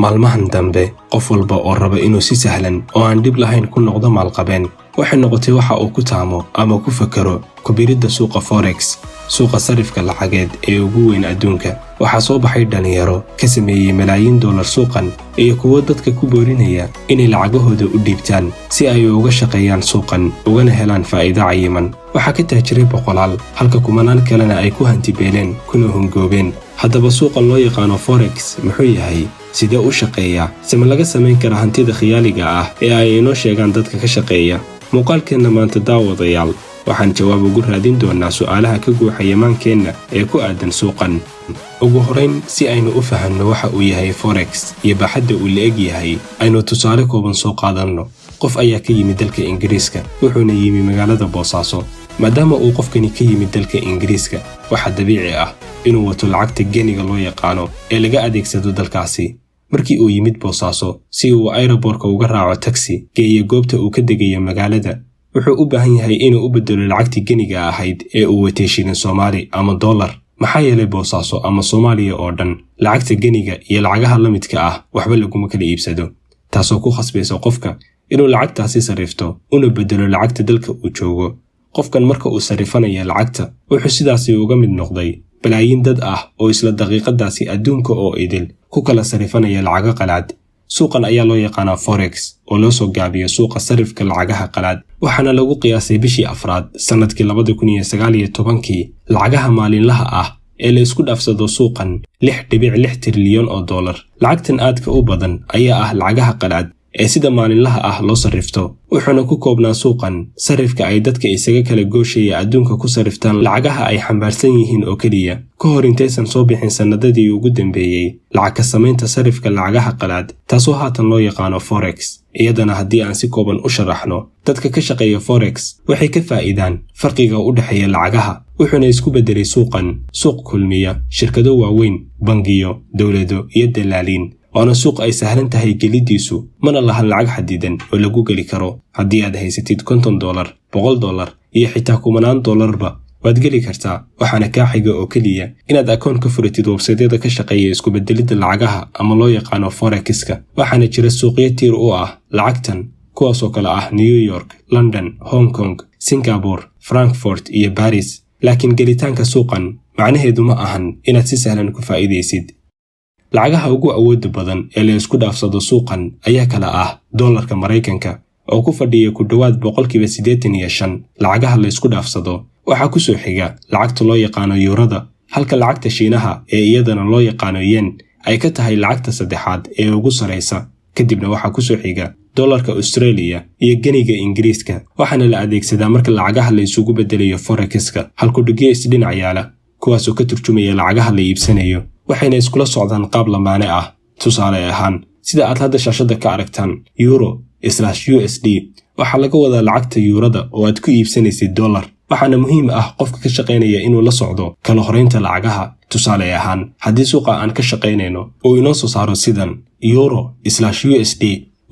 maalmahan dambe qof walba oo raba inuu si sahlan oo aan dib lahayn ku noqdo maalqabeen waxay noqotay waxa uu ku taamo ama ku fakaro kubiridda suuqa forex, suuqa sarifka lacageed ee ugu weyn adduunka. waxaa soo baxay dhalinyaro ka sameeyay malaayiin dollar suuqan iyo kuwo dadka ku boorinaya inay lacagahooda u dhiibtaan si ay uga shaqeeyaan suuqan ugana helaan faa'iido cayiman. waxaa ka taajiray boqolaal halka kumanaan kalena ay ku hantibeeleen kuna hungoobeen. haddaba suuqan loo yaqaano forex muxuu yahay, sidee u shaqeeyaa, sima laga samayn kara hantida khiyaaliga ah ee ay inoo sheegaan dadka ka shaqeeya? muuqaalkeenna maanta daawadayaal waxaan jawaab ugu raadin doonaa su'aalaha ka guuxaya maankeenna ee ku aadan suuqan. ugu horayn, si aynu u fahanno waxa uu yahay forex iyo baaxadda uu la-eg yahay, aynu tusaale kooban soo qaadanno. qof ayaa ka yimid dalka Ingiriiska, wuxuuna yimi magaalada Boosaaso. maadaama uu qofkani ka yimid dalka Ingiriiska, waxaa dabiici ah inuu wato lacagta geniga loo yaqaano ee laga adeegsado dalkaasi. markii uu yimid Boosaaso si uu aeroboortka uga raaco taxi geeya goobta uu ka degayo magaalada, wuxuu u baahan yahay inuu u bedelo lacagtii geniga ahayd ee uu watay shilin Soomaali ama dollar. maxaa yeelay Boosaaso ama Soomaaliya oo dhan lacagta geniga iyo lacagaha la midka ah waxba laguma kala iibsado, taasoo ku khasbaysa qofka inuu lacagtaasi sarifto una bedelo lacagta dalka uu joogo. qofkan marka uu sarifanayo lacagta wuxuu sidaasi uga mid noqday balaayiin dad ah oo isla daqiiqadaasi adduunka oo idil ku kala sarifanaya lacago qalaad. suuqan ayaa loo yaqaanaa forex oo loo soo gaabiyo suuqa sarifka lacagaha qalaad, waxaana lagu qiyaasay bishii afraad sanadkii 2019 lacagaha maalinlaha ah ee la isku dhaafsado suuqan 6.6 trilyan oo dollar. lacagtan aadka u badan ayaa ah lacagaha qalaad ee sida maalinlaha ah loo sarifto, wuxuuna ku koobnaa suuqan sarifka ay dadka isaga kala gooshaya adduunka ku sariftaan lacagaha ay xambaarsan yihiin oo keliya. ka hor intaysan soo bixin sannadadii ugu dambeeyey lacag ka samaynta sarifka lacagaha qalaad, taasoo haatan loo yaqaano forex. iyadana haddii aan si kooban u sharaxno, dadka ka shaqeeya forex waxay ka faa'iidaan farqiga u dhexeeya lacagaha, wuxuuna isku beddelay suuqan suuq kulmiya shirkado waaweyn, bangiyo, dowlado iyo dalaaliin. waana suuq ay sahlan tahay gelidiisu, mana lahan lacag xadidan oo lagu geli karo. haddii aad haysatid $50, $100 iyo xitaa kumanaan dollarba waad geli kartaa. waxaana kaa xiga oo keliya inaad akoon ka furatid websaytyada ka shaqeeya isku beddelidda lacagaha ama loo yaqaano forexka. waxaana jira suuqyo tiir u ah lacagtan, kuwaasoo kale ah New York, London, Hong Kong, Singapore, Frankfurt iyo Paris. laakiin gelitaanka suuqan macnaheedu ma ahan inaad si sahlan ku faa'iidaysid. lacagaha ugu awoodda badan ee la isku dhaafsado suuqan ayaa kala ah dollarka Mareykanka oo ku fadhiya ku dhowaad 85% lacagaha la isku dhaafsado. waxaa ku soo xiga lacagta loo yaqaano yuurada, halka lacagta Shiinaha ee iyadana loo yaqaano yen ay ka tahay lacagta saddexaad ee ugu sareysa. kadibna waxaa ku soo xiga dollarka Australia iyo geniga Ingiriiska, waxaana la adeegsadaa marka lacagaha la isugu bedelayo forexka halkudhigyo isdhinac yaala, kuwaasoo ka turjumaya lacagaha la iibsanayo, waxayna iskula socdaan qaab lamaane ah. tusaale ahaan, sida aad hadda shaashada ka aragtaan, euro/USD waxaa laga wadaa lacagta yuurada oo aad ku iibsanaysid dollar. waxaana muhiim ah qofka ka shaqaynaya inuu la socdo kala horeynta lacagaha. tusaale ahaan, haddii suuqa aan ka shaqaynayno uu inoo soo saaro sidan euro/USD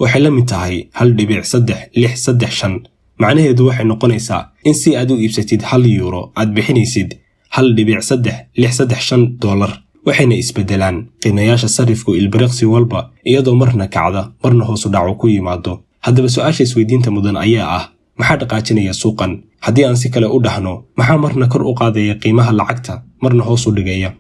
waxay la mid tahay 1.3635, macnaheedu waxay noqonaysaa in si aad u iibsatid 1 euro aad bixinaysid 1.3635 dollar. waxayna isbedelaan qiimayaasha sarifku ilbiriqsi walba, iyadoo marna kacda marna hoos u dhac ku yimaado. haddaba su'aasha isweydiinta mudan ayaa ah, maxaa dhaqaajinaya suuqan? haddii aan si kale u dhahno, maxaa marna kor u qaadaya qiimaha lacagta marna hoos u dhigaya?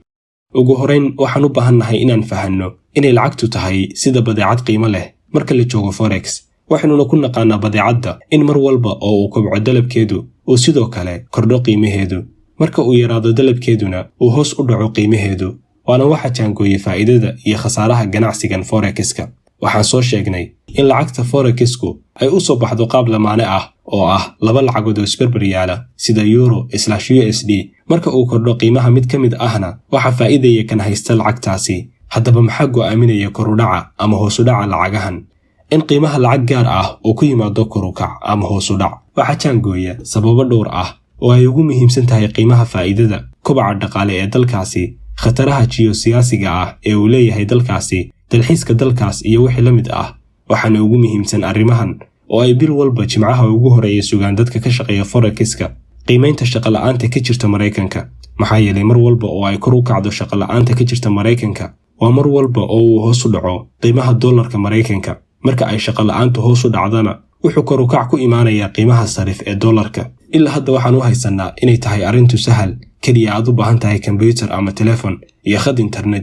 ugu horayn, waxaan u baahannahay inaan fahanno inay lacagtu tahay sida badeecad qiimo leh. marka la joogo forex, waxaynuna ku naqaanaa badeecadda in mar walba oo uu kobco dalabkeedu uu sidoo kale kordho qiimaheedu, marka uu yaraado dalabkeeduna uu hoos u dhaco qiimaheedu. waana waxa jaangooya faa'iidada iyo khasaaraha ganacsigan forexka. waxaan soo sheegnay in lacagta forexku ay u soo baxdo qaab lamaane ah oo ah laba lacagood oo isbarbar yaala, sida euro/USD. marka uu kordho qiimaha mid ka mid ahna waxa faa'iidaya kan haysta lacagtaasi. haddaba maxaa go'aaminaya korudhaca ama hoosudhaca lacagahan? in qiimaha lacag gaar ah uu ku yimaado korukac ama hoosudhac waxaa jaangooya sababo dhowr ah oo ay ugu muhiimsan tahay qiimaha faa'iidada, kobaca dhaqaale ee dalkaasi, khataraha geosiyaasiga ah ee uu leeyahay dalkaasi, dalxiiska dalkaas iyo wixii la mid ah. waxaana ugu muhiimsan arrimahan oo ay bil walba jimcaha ugu horeeya sugaan dadka ka shaqeeya forexka, qiimaynta shaqo-la'aanta ka jirta Mareykanka. maxaa yeelay mar walba oo ay kor u kacdo shaqo-la'aanta ka jirta Mareykanka, waa mar walba oo uu hoos u dhaco qiimaha dollarka Mareykanka. Marka ay shaqo la'aantu hoos u dhacdana wuxuu kor u kac ku imaanayaa qiimaha sarif ee dollarka. ilaa hadda waxaan u haysanaa inay tahay arrintu sahal kaliya aad u baahan tahay kombiyuutar ama telefoon iyo khad internet